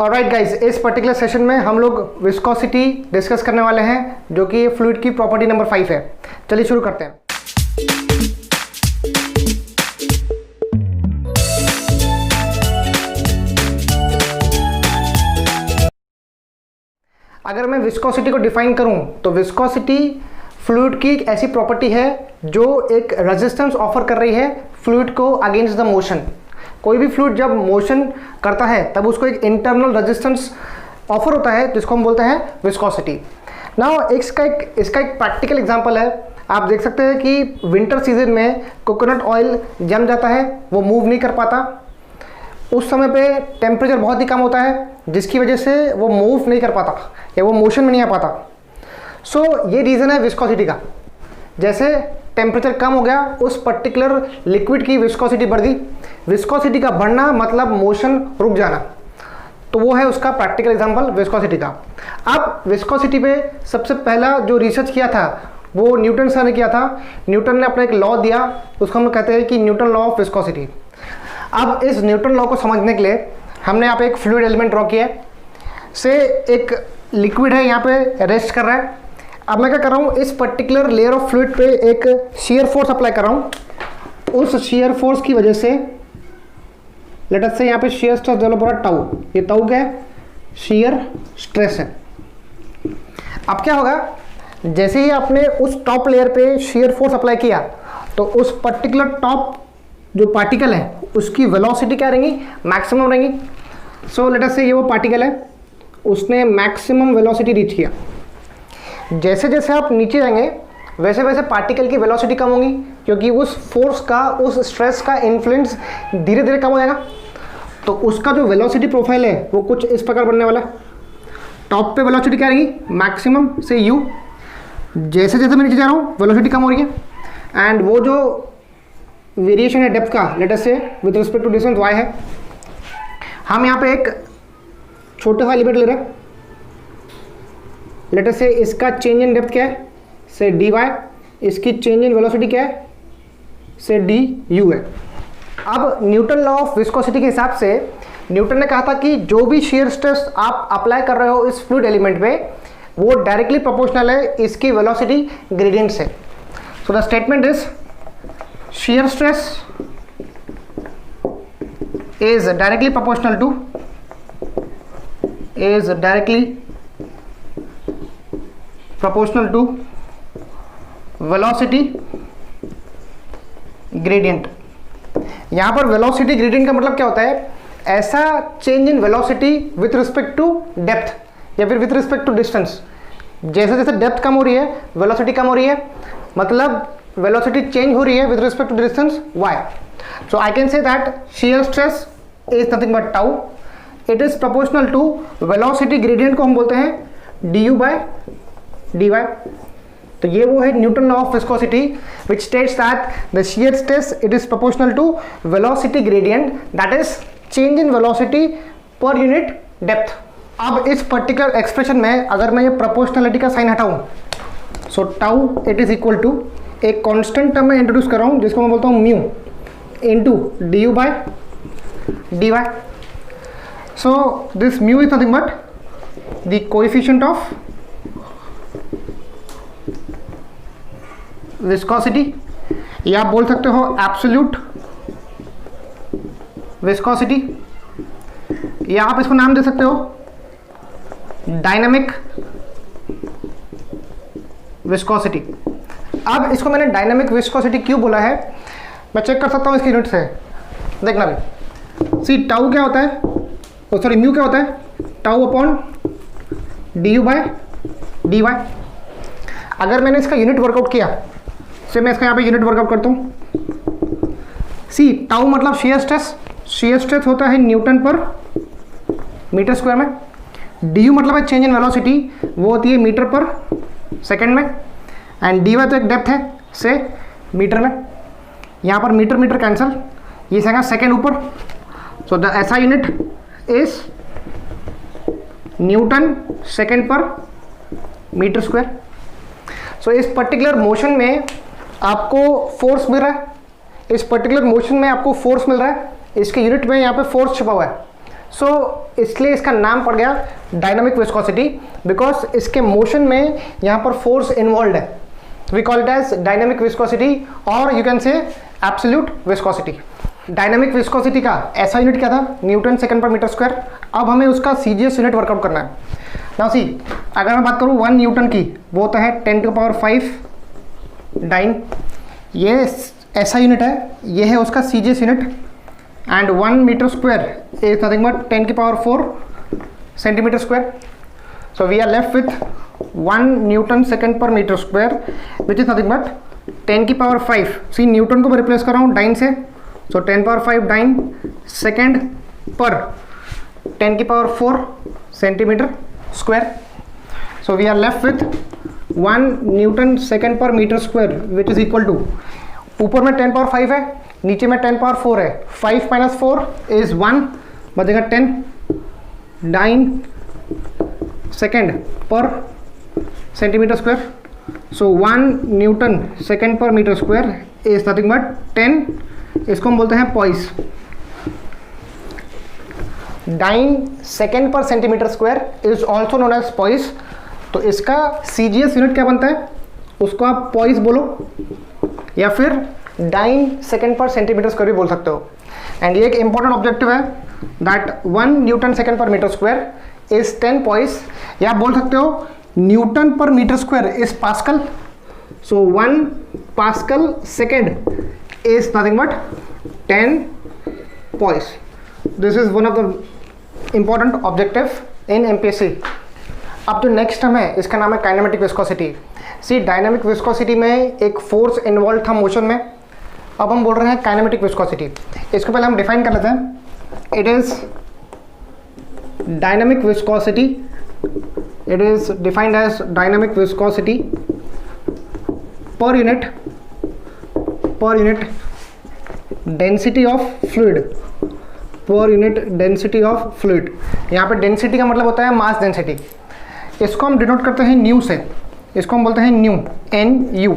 Alright guys, इस particular session में हम लोग विस्कोसिटी डिस्कस करने वाले हैं, जो कि फ्लूइड की प्रॉपर्टी नंबर 5 है। चलिए शुरू करते हैं। अगर मैं विस्कोसिटी को डिफाइन करूं तो विस्कोसिटी फ्लूइड की एक ऐसी प्रॉपर्टी है जो एक रेजिस्टेंस ऑफर कर रही है फ्लूइड को अगेंस्ट द मोशन। कोई भी फ्लूइड जब मोशन करता है तब उसको एक इंटरनल रेजिस्टेंस ऑफर होता है, जिसको हम बोलते हैं विस्कोसिटी। नाउ इसका एक प्रैक्टिकल एग्जांपल है। आप देख सकते हैं कि विंटर सीजन में कोकोनट ऑयल जम जाता है, वो मूव नहीं कर पाता। उस समय पे टेम्परेचर बहुत ही कम होता है, जिसकी वजह से वो मूव नहीं कर पाता या वो मोशन में नहीं आ पाता। सो ये रीज़न है विस्कोसिटी का। जैसे टेम्परेचर कम हो गया, उस पर्टिकुलर लिक्विड की विस्कोसिटी बढ़ गई। विस्कोसिटी का बढ़ना मतलब मोशन रुक जाना, तो वो है उसका प्रैक्टिकल एग्जांपल विस्कोसिटी का। अब विस्कोसिटी पे सबसे पहला जो रिसर्च किया था वो न्यूटन सर ने किया था। न्यूटन ने अपना एक लॉ दिया, उसको हम कहते हैं कि न्यूटन लॉ ऑफ विस्कोसिटी। अब इस न्यूटन लॉ को समझने के लिए हमने यहाँ पे एक फ्लूइड एलिमेंट ड्रॉ किया है। से एक लिक्विड है, यहाँ पे रेस्ट कर रहा है। अब मैं क्या कर रहा हूँ, इस पर्टिकुलर लेयर ऑफ फ्लूइड पे एक शियर फोर्स अप्लाई कर रहा हूँ। उस शियर फोर्स की वजह से लेट अस से यहाँ पे शियर स्ट्रेस डेवलप हो रहा है टाउ। ये टाउ क्या है? शियर स्ट्रेस है। अब क्या होगा, जैसे ही आपने उस टॉप लेयर पे शियर फोर्स अप्लाई किया तो उस पर्टिकुलर टॉप जो पार्टिकल है उसकी वेलोसिटी क्या रहेंगी? मैक्सिमम रहेंगी। सो लेट अस से ये वो पार्टिकल है, उसने मैक्सिमम वेलोसिटी रीच किया। जैसे जैसे आप नीचे जाएंगे वैसे वैसे पार्टिकल की वेलोसिटी कम होगी, क्योंकि उस फोर्स का, उस स्ट्रेस का इन्फ्लुएंस धीरे धीरे कम हो जाएगा। तो उसका जो वेलोसिटी प्रोफाइल है वो कुछ इस प्रकार बनने वाला है। टॉप पे वेलोसिटी क्या रहेगी? मैक्सिमम से u। जैसे जैसे मैं नीचे जा रहा हूँ वेलोसिटी कम हो रही है। एंड वो जो वेरिएशन है डेप्थ का, let us say with respect to distance y है। हम यहाँ पे एक छोटा सा एलिमेंट ले रहे हैं। लेट अस से इसका चेंज इन डेप्थ क्या है? से dy। इसकी चेंज इन वेलोसिटी क्या है? से du है। अब न्यूटन लॉ ऑफ विस्कोसिटी के हिसाब से न्यूटन ने कहा था कि जो भी शियर स्ट्रेस आप अप्लाई कर रहे हो इस फ्लूइड एलिमेंट पे, वो डायरेक्टली प्रोपोर्शनल है इसकी वेलोसिटी ग्रेडियंट से। So the statement is shear stress is directly proportional to velocity gradient। यहां पर velocity gradient का मतलब क्या होता है? ऐसा change in velocity with respect to depth या फिर विथ रिस्पेक्ट टू डिस्टेंस। जैसे जैसे डेप्थ कम हो रही है वेलोसिटी कम हो रही है, मतलब velocity change हो रही है with respect to the distance y. So I can say that shear stress is nothing but tau. It is proportional to velocity gradient को हम बोलते हैं du by dy. तो ये वो है Newton law of viscosity which states that the shear stress it is proportional to velocity gradient, that is change in velocity per unit depth. अब इस पर्टिकुलर एक्सप्रेशन में अगर मैं ये प्रोपोर्शनलिटी का साइन हटाऊं, so tau it is equal to एक constant term में इंट्रोड्यूस कर रहा हूँ जिसको मैं बोलता हूँ mu into du by dy। So this mu is nothing but the coefficient of viscosity, या आप बोल सकते हो एब्सोल्यूट विस्कोसिटी, या आप इसको नाम दे सकते हो डायनामिक विस्कोसिटी। अब इसको मैंने डायनामिक विस्कोसिटी क्यों बोला है, मैं चेक कर सकता हूँ इसकी यूनिट से। देखना भी, सी टाउ क्या होता है, सॉरी म्यू क्या होता है? Tau upon du by dy। अगर मैंने इसका यूनिट वर्कआउट किया, से मैं इसका यहाँ पे यूनिट वर्कआउट करता हूँ। सी टाउ मतलब शियर स्ट्रेस। शियर स्ट्रेस होता है न्यूटन पर मीटर स्क्वायर में। du मतलब है चेंज इन वेलोसिटी, वो होती है मीटर पर सेकेंड में। एंड dy तो एक डेप्थ है से मीटर में। यहाँ पर मीटर मीटर कैंसल, ये सेगा सेकेंड ऊपर। So the SI unit is Newton second per metre square. सो इस पर्टिकुलर मोशन में आपको फोर्स मिल रहा है, इसके यूनिट में यहाँ पे फोर्स छुपा हुआ है। सो इसलिए इसका नाम पड़ गया डायनामिक विस्कोसिटी, बिकॉज इसके मोशन में यहाँ पर फोर्स इन्वॉल्व है. We call it as dynamic viscosity और you can say absolute viscosity. Dynamic viscosity का ऐसा यूनिट क्या था? Newton second per metre square. अब हमें उसका सीजीएस यूनिट वर्कआउट करना है. नाउ सी, अगर मैं बात करूँ 1 न्यूटन की, वो होता है 10⁵ डाइन. ये ऐसा यूनिट है, ये है उसका CGS unit. And 1 metre square is nothing but 10⁴ centimetre square. So we are left with 1 newton second per metre square which is nothing but 10⁵. See, newton को मैं रिप्लेस कर रहा हूँ डाइन से. सो 10⁵ dine second per 10⁴ centimetre square. So we are left with 1 newton second per metre square which is equal to, ऊपर में 10⁵ है, नीचे में 10⁴ है. 5 - 4 इज 1, बचेगा 10 dyne second per centimetre square. So 1 newton second per metre square is nothing but 10, इसको हम बोलते हैं poise. Dyne second per centimetre square is also known as poise. तो इसका सीजीएस यूनिट क्या बनता है? उसको आप पॉइस बोलो या फिर dyne second per centimetre square भी बोल सकते हो. एंड ये एक इंपॉर्टेंट ऑब्जेक्टिव है that 1 newton second per metre square is 10 poise. या आप बोल सकते हो newton per metre square is pascal. So 1 pascal second is nothing but 10 poise. This is one of the important objective in MPSC. अब जो next term है इसका नाम है काइनेमेटिक विस्कोसिटी. सी, डायनामिक विस्कोसिटी में एक फोर्स इन्वॉल्व था मोशन में. अब हम बोल रहे हैं काइनेमेटिक विस्कोसिटी. इसको पहले हम डिफाइन कर लेते हैं. It is dynamic viscosity. It is defined as dynamic viscosity per unit density of fluid. Per unit density of fluid. यहाँ पे डेंसिटी का मतलब होता है मास डेंसिटी. इसको हम डिनोट करते हैं न्यू से. इसको हम बोलते हैं न्यू, NU.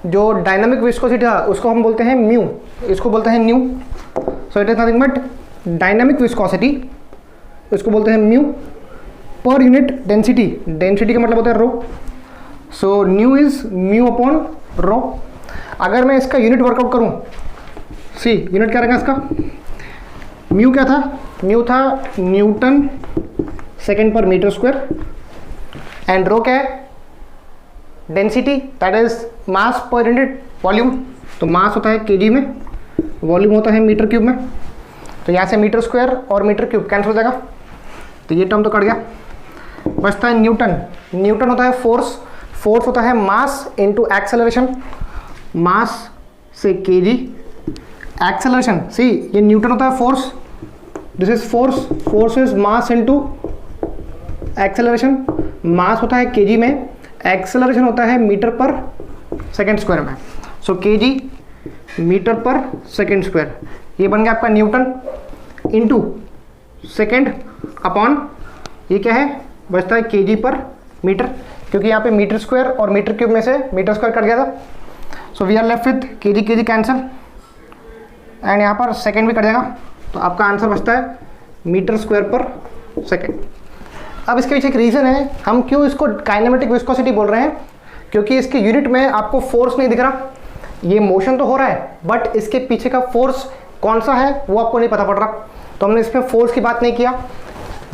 जो डायनामिक विस्कोसिटी था उसको हम बोलते हैं म्यू, इसको बोलते हैं new. So it is nothing but dynamic viscosity, इसको बोलते हैं म्यू पर यूनिट डेंसिटी. डेंसिटी का मतलब होता है rho. So nu is mu upon rho. अगर मैं इसका यूनिट वर्कआउट करूं, सी यूनिट क्या रहेगा इसका? म्यू क्या था? म्यू था Newton second per metre square. And रो क्या है? Density, that is mass per unit volume. तो मास होता है केजी में, वॉल्यूम होता है मीटर क्यूब में. तो यहाँ से मीटर स्क्वायर और मीटर क्यूब कैंसिल हो जाएगा. तो ये टर्म तो कट गया. बचता है न्यूटन. न्यूटन होता है फोर्स. फोर्स होता है मास इनटू एक्सेलरेशन. मास से केजी, एक्सेलरेशन. सी, ये न्यूटन होता है force. This is force. Force is mass into acceleration. Mass होता है केजी में, एक्सेलरेशन होता है मीटर पर सेकेंड स्क्वायर में. सो केजी मीटर पर सेकेंड स्क्वायर. ये बन गया आपका न्यूटन इनटू सेकेंड अपॉन ये क्या है? बचता है केजी पर मीटर, क्योंकि यहाँ पे मीटर स्क्वायर और मीटर क्यूब में से मीटर स्क्वायर कट गया था. So we are left with KG cancel and यहाँ पर सेकेंड भी कट जाएगा. तो आपका आंसर बचता है मीटर स्क्वायर पर सेकेंड. अब इसके पीछे एक रीज़न है हम क्यों इसको काइनेमेटिक विस्कोसिटी बोल रहे हैं, क्योंकि इसके यूनिट में आपको फोर्स नहीं दिख रहा. ये मोशन तो हो रहा है बट इसके पीछे का फोर्स कौन सा है वो आपको नहीं पता पड़ रहा. तो हमने इसमें फोर्स की बात नहीं किया,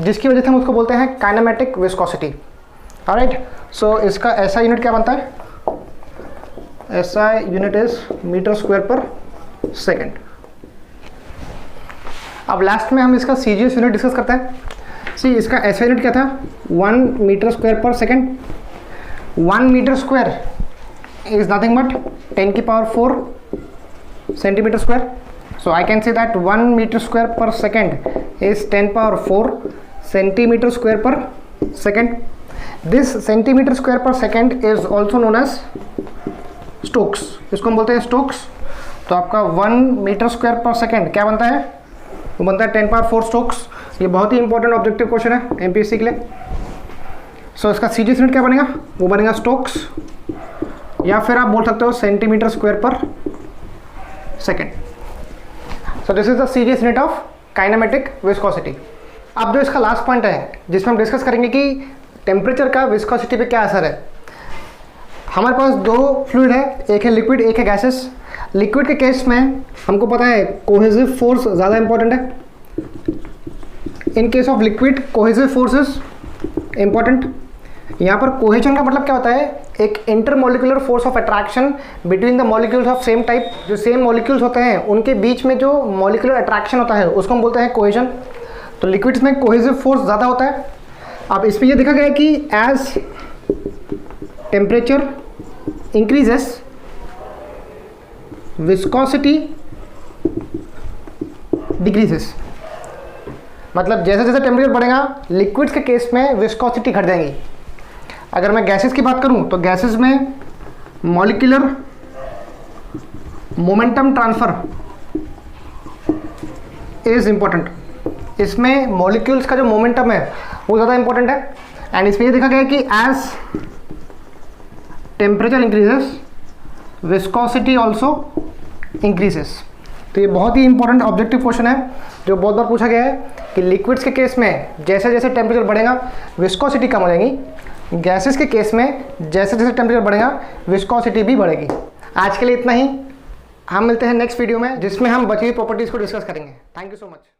जिसकी वजह से हम उसको बोलते हैं काइनेमेटिक विस्कोसिटी. ऑलराइट. सो इसका ऐसा यूनिट क्या बनता है? ऐसा unit is metre square per second. अब लास्ट में हम इसका सीजीएस यूनिट डिस्कस करते हैं. सी, इसका ऐसा यूनिट क्या था? 1 metre square per second. 1 metre square is nothing but 10⁴ centimetre square. So I can say that 1 metre square per second is 10⁴ centimetre square per second. This centimetre square per second is also known as stokes. इसको हम बोलते हैं Stokes. तो आपका 1 metre square per second क्या बनता है? वो बनता है 10⁴ स्टोक्स. ये बहुत ही इंपॉर्टेंट ऑब्जेक्टिव क्वेश्चन है एमपीएससी के लिए. सो इसका सीजीएस यूनिट क्या बनेगा? वो बनेगा स्टोक्स, या फिर आप बोल सकते हो centimetre square per second. So this is the CGS unit of kinematic viscosity. अब जो इसका लास्ट पॉइंट है जिसमें हम डिस्कस करेंगे कि टेम्परेचर का विस्कोसिटी पे क्या असर है। हमारे पास दो फ्लूइड है, एक है लिक्विड एक है गैसेस। लिक्विड के केस में हमको पता है कोहेसिव फोर्स ज़्यादा इंपॉर्टेंट है। In case of liquid cohesive force is important. यहाँ पर कोहेजन का मतलब क्या होता है, एक intermolecular force of attraction between the molecules of same type. जो सेम मॉलिक्यूल्स होते हैं उनके बीच में जो मॉलिक्यूलर अट्रैक्शन होता है उसको हम बोलते हैं कोहेजन। तो लिक्विड्स में कोहेसिव फोर्स ज़्यादा होता है। अब इसमें ये देखा गया है कि as temperature increases viscosity decreases. मतलब जैसे जैसे टेम्परेचर बढ़ेगा लिक्विड्स के केस में विस्कोसिटी घट जाएगी। अगर मैं गैसेस की बात करूं तो गैसेस में molecular momentum transfer is important. इसमें मॉलिक्यूल्स का जो मोमेंटम है वो ज़्यादा इंपॉर्टेंट है। एंड इसमें ये देखा गया है कि as temperature increases viscosity also increases. तो ये बहुत ही इंपॉर्टेंट ऑब्जेक्टिव क्वेश्चन है जो बहुत बार पूछा गया है कि लिक्विड्स के केस में जैसे जैसे टेम्परेचर बढ़ेगा विस्कोसिटी कम हो जाएगी, गैसेस के केस में जैसे जैसे टेम्परेचर बढ़ेगा विस्कोसिटी भी बढ़ेगी। आज के लिए इतना ही। हम मिलते हैं नेक्स्ट वीडियो में जिसमें हम बची हुई प्रॉपर्टीज़ को डिस्कस करेंगे। Thank you so much.